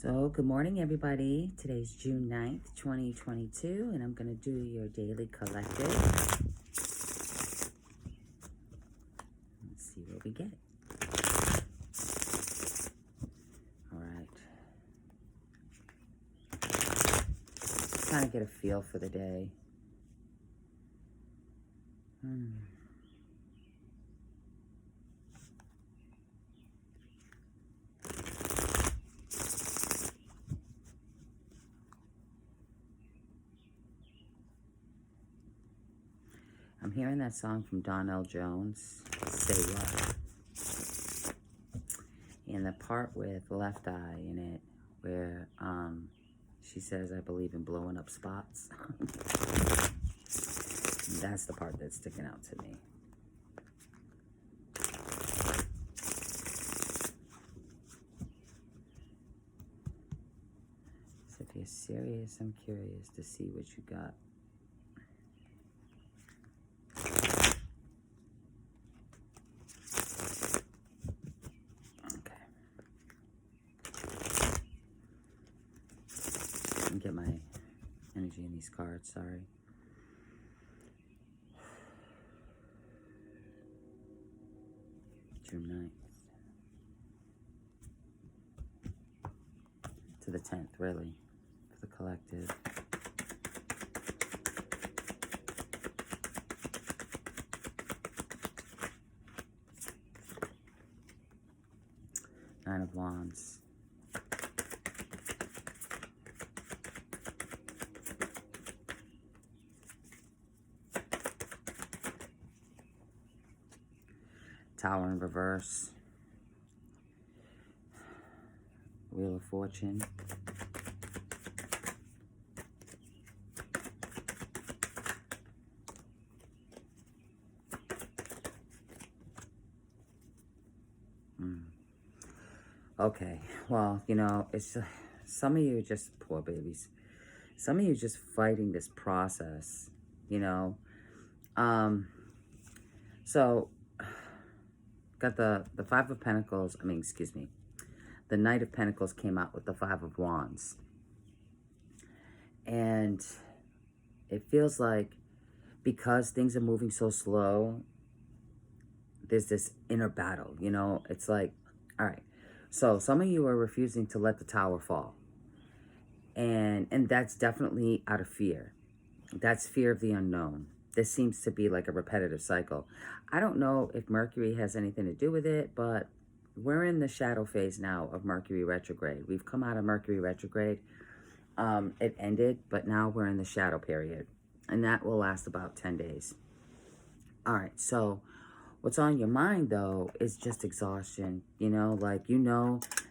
So, good morning, everybody. Today's June 9th, 2022, and I'm going to do your daily collective. Let's see what we get. All right. Just kind of get a feel for the day. I'm hearing that song from Donnell Jones, Say What. And the part with Left Eye in it, where she says, I believe in blowing up spots. That's the part that's sticking out to me. So if you're serious, I'm curious to see what you got. Get my energy in these cards, sorry. June 9th. To the 10th, really, for the collective. Nine of Wands. Tower in reverse. Wheel of Fortune. Okay, well, you know, it's some of you just, poor babies. Some of you just fighting this process, you know. So, got the Five of Pentacles, the Knight of Pentacles came out with the Five of Wands. And it feels like because things are moving so slow, there's this inner battle, you know. It's like, all right, so some of you are refusing to let the tower fall. And that's definitely out of fear. That's fear of the unknown. This seems to be like a repetitive cycle. I don't know if Mercury has anything to do with it, but we're in the shadow phase now of Mercury retrograde. We've come out of Mercury retrograde. It ended, but now we're in the shadow period. And that will last about 10 days. All right, so what's on your mind, though, is just exhaustion. You know, like,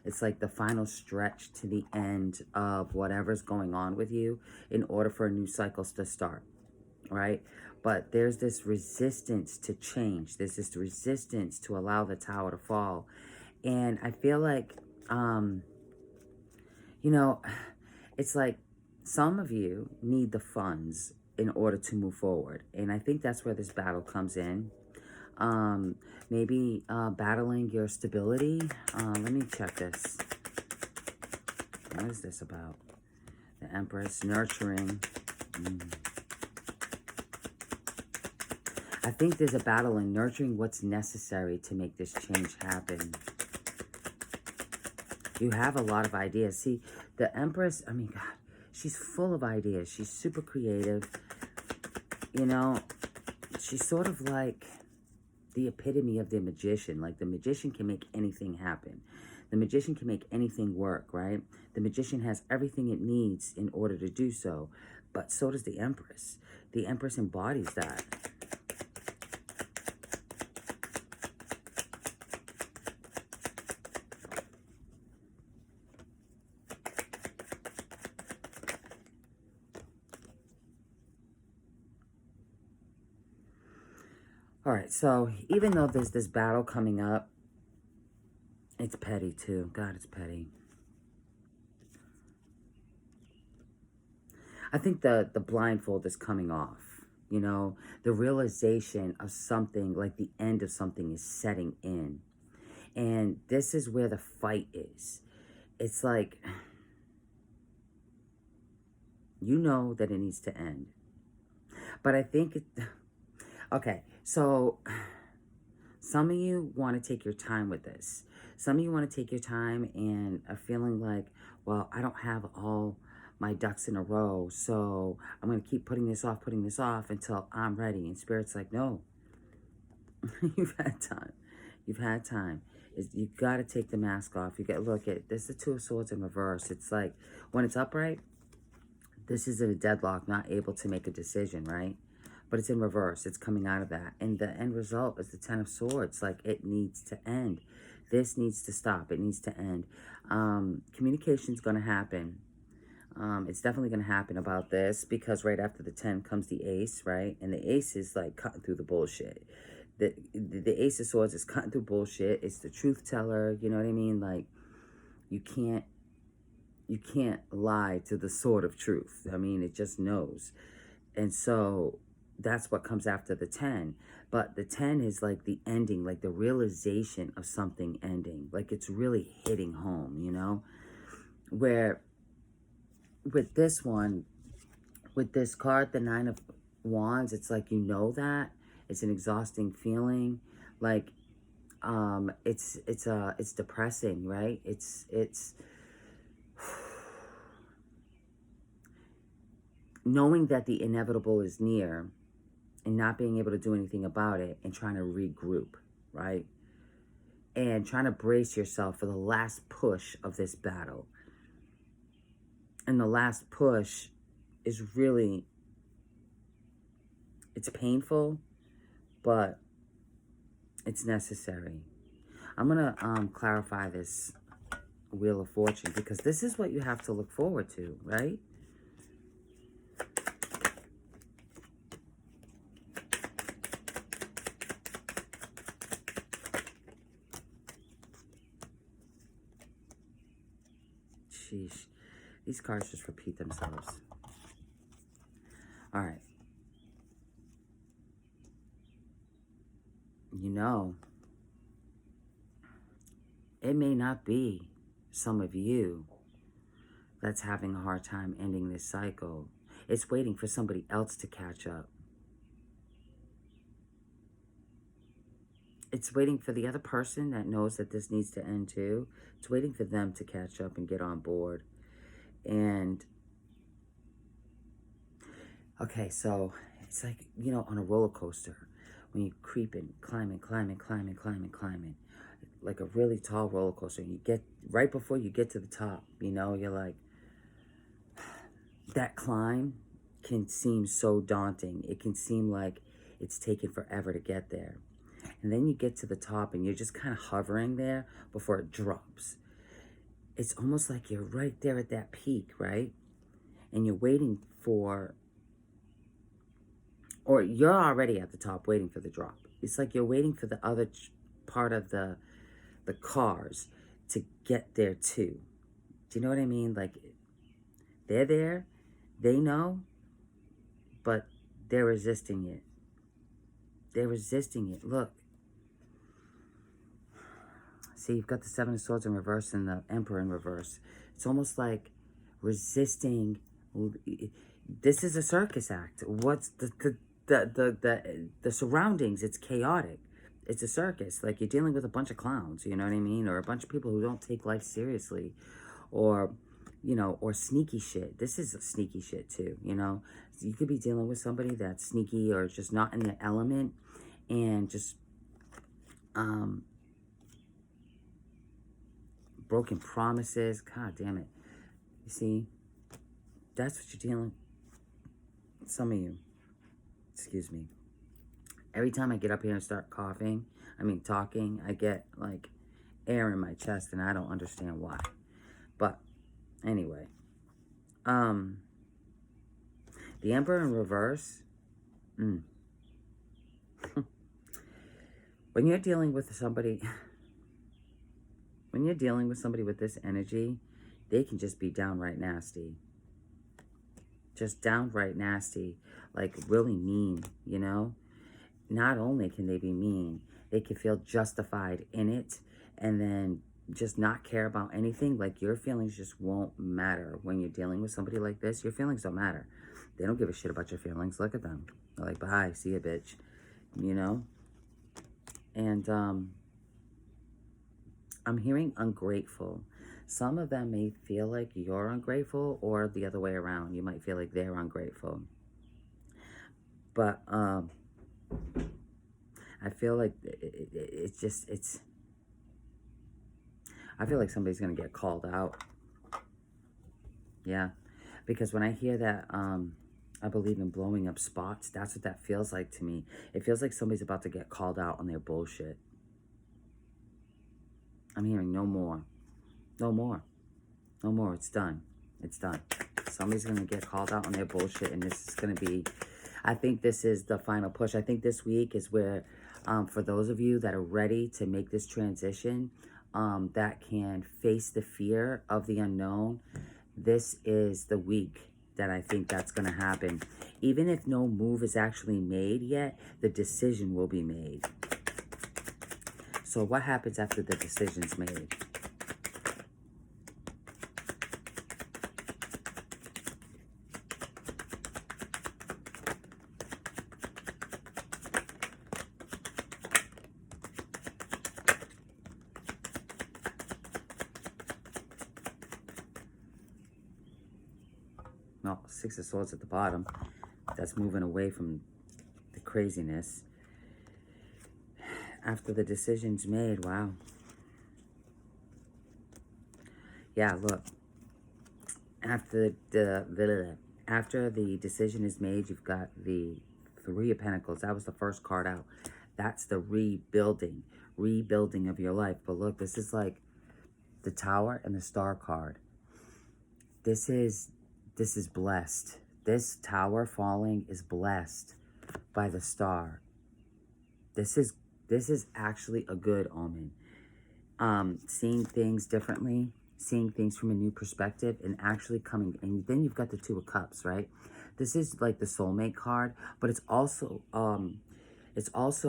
it's like the final stretch to the end of whatever's going on with you in order for a new cycle to start, right? But there's this resistance to change. There's this resistance to allow the tower to fall. And I feel like, you know, it's like some of you need the funds in order to move forward. And I think that's where this battle comes in. Maybe battling your stability. Let me check this. What is this about? The Empress, nurturing. I think there's a battle in nurturing what's necessary to make this change happen. You have a lot of ideas. See, the Empress, I mean, God, she's full of ideas. She's super creative. You know, she's sort of like the epitome of the magician. Like, the magician can make anything happen. The magician can make anything work, right? The magician has everything it needs in order to do so. But so does the Empress. The Empress embodies that. All right, so even though there's this battle coming up, it's petty too. God, it's petty. I think the blindfold is coming off. You know, the realization of something, like the end of something, is setting in. And this is where the fight is. It's like, You know that it needs to end. But I think okay, so some of you want to take your time with this. Some of you want to take your time and are feeling like, well, I don't have all my ducks in a row, so I'm going to keep putting this off until I'm ready. And Spirit's like, no, you've had time. You've had time. You got to take the mask off. You got to look at this. The Two of Swords in reverse. It's like when it's upright, this is in a deadlock, not able to make a decision, right? But it's in reverse. It's coming out of that. And the end result is the Ten of Swords. Like, it needs to end. This needs to stop. It needs to end. Communication's going to happen. It's definitely going to happen about this because right after the 10 comes the Ace, right? And the Ace is like cutting through the bullshit. The Ace of Swords is cutting through bullshit. It's the truth teller. You know what I mean? Like, you can't lie to the sword of truth. I mean, it just knows. And so that's what comes after the 10. But the 10 is like the ending, like the realization of something ending. Like it's really hitting home, you know? Where with this one, with this card, the 9 of Wands, it's like, you know that. It's an exhausting feeling. Like, it's depressing, right? It's knowing that the inevitable is near and not being able to do anything about it and trying to regroup, right? And trying to brace yourself for the last push of this battle. And the last push is really, it's painful, but it's necessary. I'm going to clarify this Wheel of Fortune because this is what you have to look forward to, right? Sheesh. These cards just repeat themselves. All right. You know, it may not be some of you that's having a hard time ending this cycle. It's waiting for somebody else to catch up. It's waiting for the other person that knows that this needs to end too. It's waiting for them to catch up and get on board. And, okay, so it's like, you know, on a roller coaster, when you're creeping, climbing, like a really tall roller coaster. And you get, right before you get to the top, you know, you're like, that climb can seem so daunting. It can seem like it's taken forever to get there. And then you get to the top and you're just kind of hovering there before it drops. It's almost like you're right there at that peak, right? And you're waiting for, or you're already at the top waiting for the drop. It's like you're waiting for the other part of the cars to get there too. Do you know what I mean? Like, they're there, they know, but they're resisting it. They're resisting it. Look. See, you've got the Seven of Swords in reverse and the Emperor in reverse. It's almost like resisting. This is a circus act. What's the surroundings? It's chaotic. It's a circus. Like, you're dealing with a bunch of clowns, you know what I mean? Or a bunch of people who don't take life seriously. Or, you know, or sneaky shit. This is sneaky shit too, you know? You could be dealing with somebody that's sneaky or just not in the element and just, broken promises. God damn it. You see, that's what you're dealing with. Some of you, excuse me. Every time I get up here and start talking, I get like air in my chest and I don't understand why. But anyway, the Emperor in reverse, when you're dealing with somebody, when you're dealing with somebody with this energy, they can just be downright nasty. Just downright nasty. Like, really mean, you know? Not only can they be mean, they can feel justified in it. And then just not care about anything, like your feelings just won't matter when you're dealing with somebody like this. Your feelings don't matter. They don't give a shit about your feelings. Look at them. They're like, bye, see ya, bitch. You know? And I'm hearing ungrateful. Some of them may feel like you're ungrateful, or the other way around. You might feel like they're ungrateful. But I feel like I feel like somebody's going to get called out. Yeah. Because when I hear that, I believe in blowing up spots. That's what that feels like to me. It feels like somebody's about to get called out on their bullshit. I'm hearing no more. No more. No more. It's done. It's done. Somebody's going to get called out on their bullshit, and this is going to be, I think this is the final push. I think this week is where, for those of you that are ready to make this transition, that can face the fear of the unknown, this is the week that I think that's going to happen. Even if no move is actually made yet, the decision will be made. So what happens after the decision's made? Well, Six of Swords at the bottom. That's moving away from the craziness. After the decision's made, wow. Yeah, look. After the decision is made, you've got the Three of Pentacles. That was the first card out. That's the rebuilding of your life. But look, this is like the Tower and the Star card. This is blessed. This Tower falling is blessed by the Star. This is actually a good omen. Seeing things differently, seeing things from a new perspective, and actually coming, and then you've got the Two of Cups, right? This is like the soulmate card, but it's also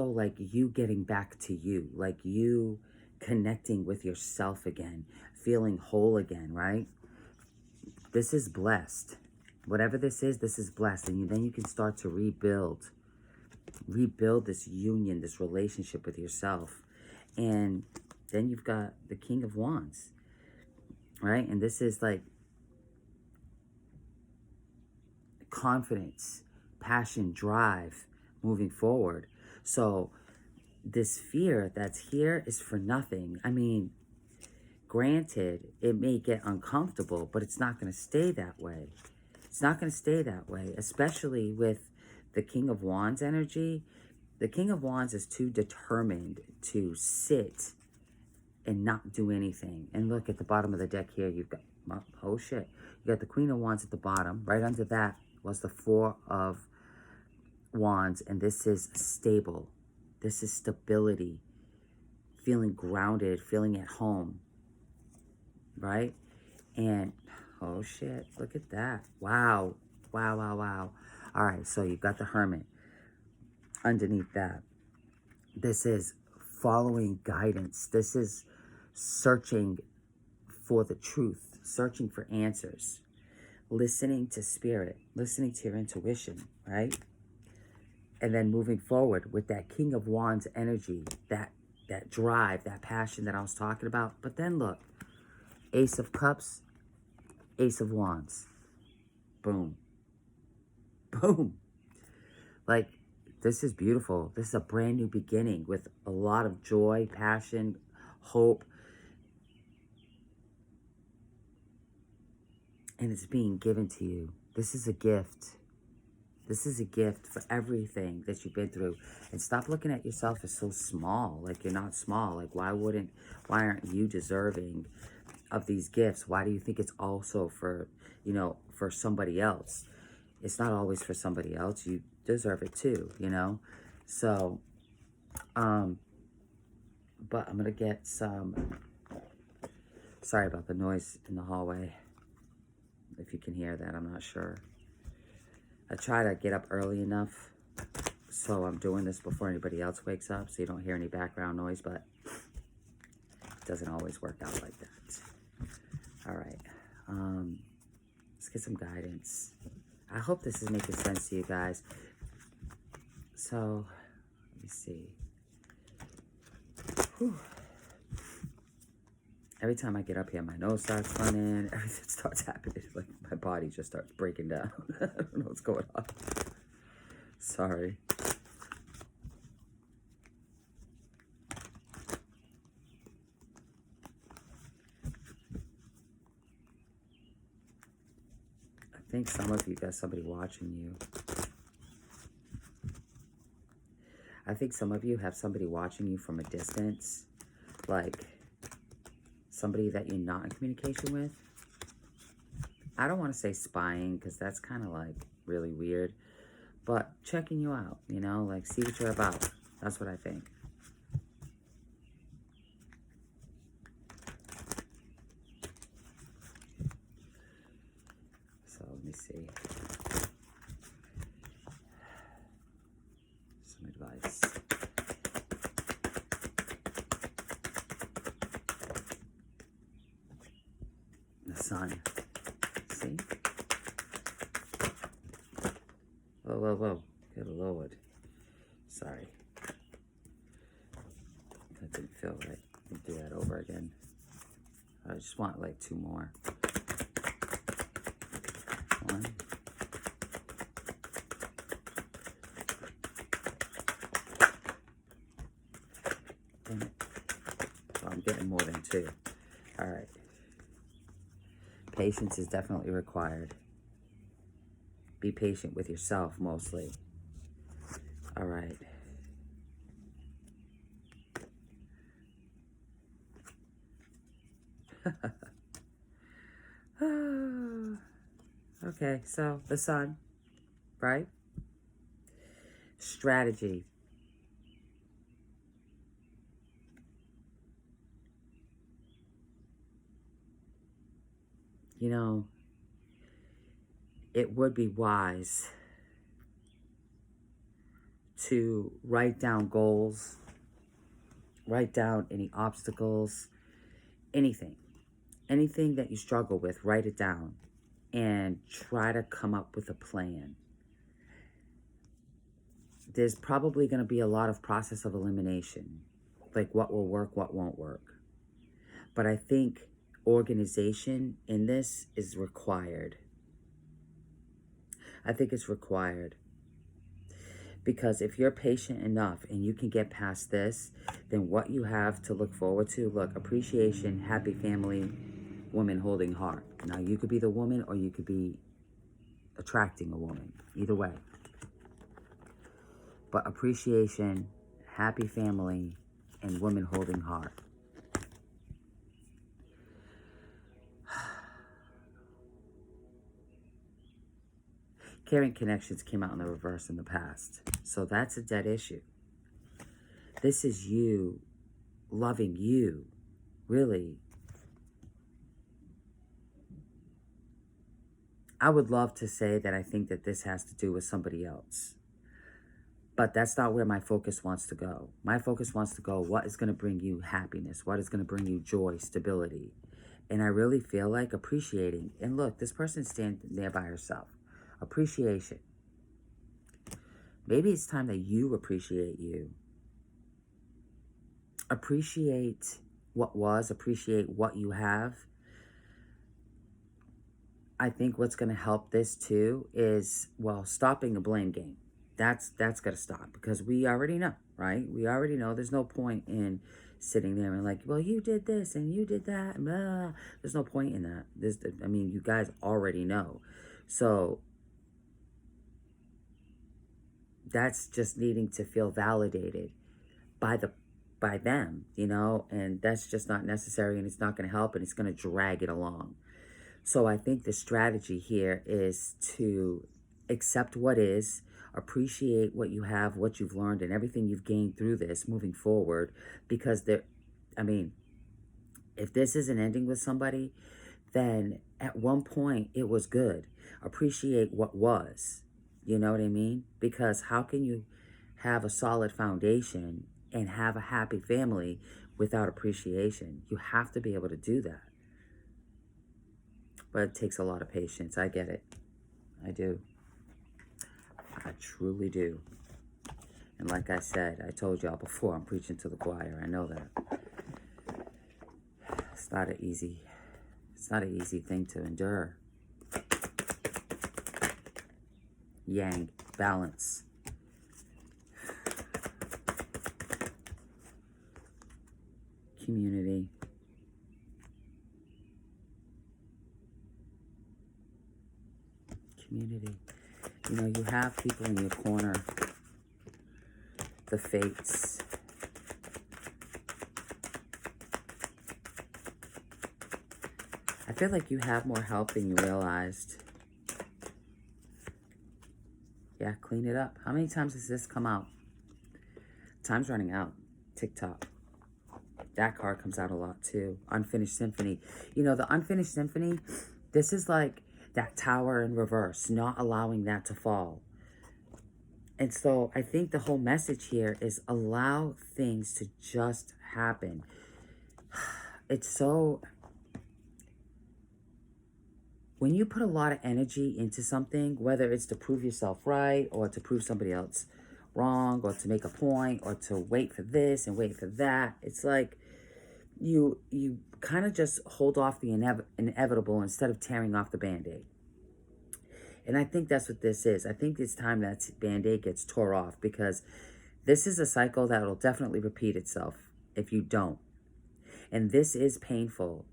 like you getting back to you, like you connecting with yourself again, feeling whole again, right? This is blessed. Whatever this is blessed, and then you can start to rebuild this union, this relationship with yourself. And then you've got the King of Wands, right? And this is like confidence, passion, drive, moving forward. So this fear that's here is for nothing. I mean, granted, it may get uncomfortable, but it's not going to stay that way. It's not going to stay that way, especially with the King of Wands energy. The King of Wands is too determined to sit and not do anything. And look at the bottom of the deck here. You've got, oh shit. You got the Queen of Wands at the bottom. Right under that was the Four of Wands. And this is stable. This is stability. Feeling grounded, feeling at home. Right? And, oh shit, look at that. Wow. Wow, wow, wow. All right, so you've got the Hermit underneath that. This is following guidance. This is searching for the truth, searching for answers, listening to spirit, listening to your intuition, right? And then moving forward with that King of Wands energy, that drive, that passion that I was talking about. But then look, Ace of Cups, Ace of Wands. Boom. Boom. Like, this is beautiful. This is a brand new beginning with a lot of joy, passion, hope. And it's being given to you. This is a gift. This is a gift for everything that you've been through. And stop looking at yourself as so small. Like, you're not small. Like, why aren't you deserving of these gifts? Why do you think it's also for, for somebody else? It's not always for somebody else. You deserve it too, So, but I'm going to get some, sorry about the noise in the hallway. If you can hear that, I'm not sure. I try to get up early enough, so I'm doing this before anybody else wakes up, so you don't hear any background noise, but doesn't always work out like that. All right. Let's get some guidance. I hope this is making sense to you guys. So, let me see. Whew. Every time I get up here, my nose starts running. Everything starts happening. Like, my body just starts breaking down. I don't know what's going on. Sorry. I think some of you got somebody watching you. I think some of you have somebody watching you from a distance. Like, somebody that you're not in communication with. I don't want to say spying, because that's kind of like really weird. But checking you out, you know, like see what you're about. That's what I think. So let me see. Some advice. The sun. See? Whoa, whoa, whoa. Get it lowered. Sorry. That didn't feel right. Let me do that over again. I just want like 2 more. 1. Damn it. So I'm getting more than 2. All right. Patience is definitely required. Be patient with yourself, mostly. All right. Okay, so the sun, right? Strategy. You know, it would be wise to write down goals, write down any obstacles, anything that you struggle with, write it down and try to come up with a plan. There's probably going to be a lot of process of elimination, like what will work, what won't work. But I think organization in this is required. I think it's required. Because if you're patient enough and you can get past this, then what you have to look forward to, look, appreciation, happy family, woman holding heart. Now, you could be the woman or you could be attracting a woman. Either way. But appreciation, happy family, and woman holding heart. Caring connections came out in the reverse in the past. So that's a dead issue. This is you loving you, really. I would love to say that I think that this has to do with somebody else. But that's not where my focus wants to go. My focus wants to go, what is going to bring you happiness? What is going to bring you joy, stability? And I really feel like appreciating. And look, this person's standing there by herself. Appreciation. Maybe it's time that you appreciate you. Appreciate what was. Appreciate what you have. I think what's going to help this too is, well, stopping the blame game. That's got to stop, because we already know, right? We already know there's no point in sitting there and like, well, you did this and you did that. And blah. There's no point in that. I mean, you guys already know. So that's just needing to feel validated by them, you know, and that's just not necessary, and it's not going to help, and it's going to drag it along. So I think the strategy here is to accept what is, appreciate what you have, what you've learned, and everything you've gained through this moving forward. Because if this isn't ending with somebody, then at one point it was good. Appreciate what was. You know what I mean? Because how can you have a solid foundation and have a happy family without appreciation. You have to be able to do that. But it takes a lot of patience. I get it. I do. I truly do. And like I said, I told y'all before, I'm preaching to the choir. I know that. It's not an easy thing to endure. Yang, balance. Community. Community. You know, you have people in your corner. The fates. I feel like you have more help than you realized. Yeah, clean it up. How many times has this come out? Time's running out. TikTok. That card comes out a lot too. Unfinished Symphony. You know, the Unfinished Symphony, this is like that tower in reverse, not allowing that to fall. And so I think the whole message here is allow things to just happen. It's so... When you put a lot of energy into something, whether it's to prove yourself right or to prove somebody else wrong or to make a point or to wait for this and wait for that, it's like you kind of just hold off the inevitable instead of tearing off the Band-Aid. And I think that's what this is. I think it's time that Band-Aid gets tore off, because this is a cycle that will definitely repeat itself if you don't. And this is painful.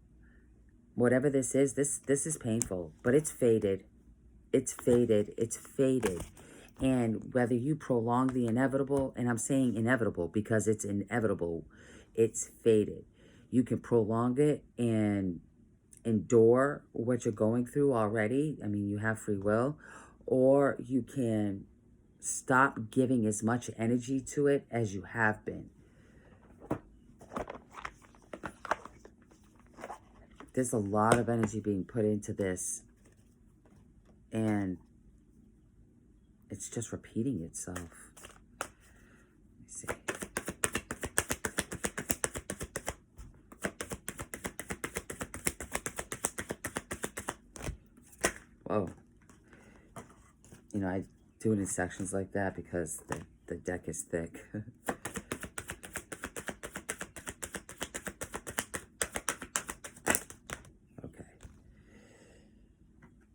Whatever this is painful, but it's faded. It's faded. It's faded. And whether you prolong the inevitable, and I'm saying inevitable because it's inevitable, it's faded. You can prolong it and endure what you're going through already. I mean, you have free will. Or you can stop giving as much energy to it as you have been. There's a lot of energy being put into this, and it's just repeating itself. Let me see. Whoa. You know, I do it in sections like that because the deck is thick.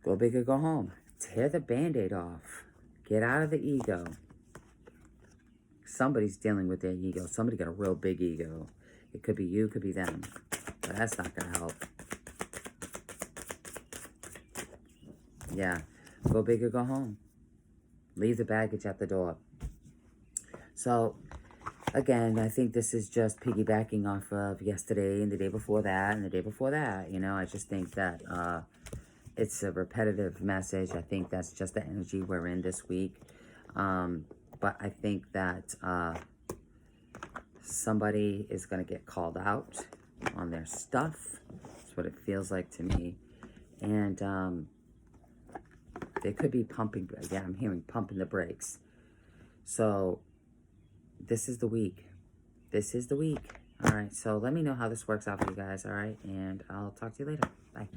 Go big or go home. Tear the Band-Aid off. Get out of the ego. Somebody's dealing with their ego. Somebody got a real big ego. It could be you, it could be them. But that's not going to help. Yeah. Go big or go home. Leave the baggage at the door. So, again, I think this is just piggybacking off of yesterday and the day before that and the day before that. You know, I just think that... it's a repetitive message. I think that's just the energy we're in this week. But I think that somebody is going to get called out on their stuff. That's what it feels like to me. And they could be pumping. Yeah, I'm hearing pumping the brakes. So this is the week. This is the week. All right. So let me know how this works out for you guys. All right. And I'll talk to you later. Bye.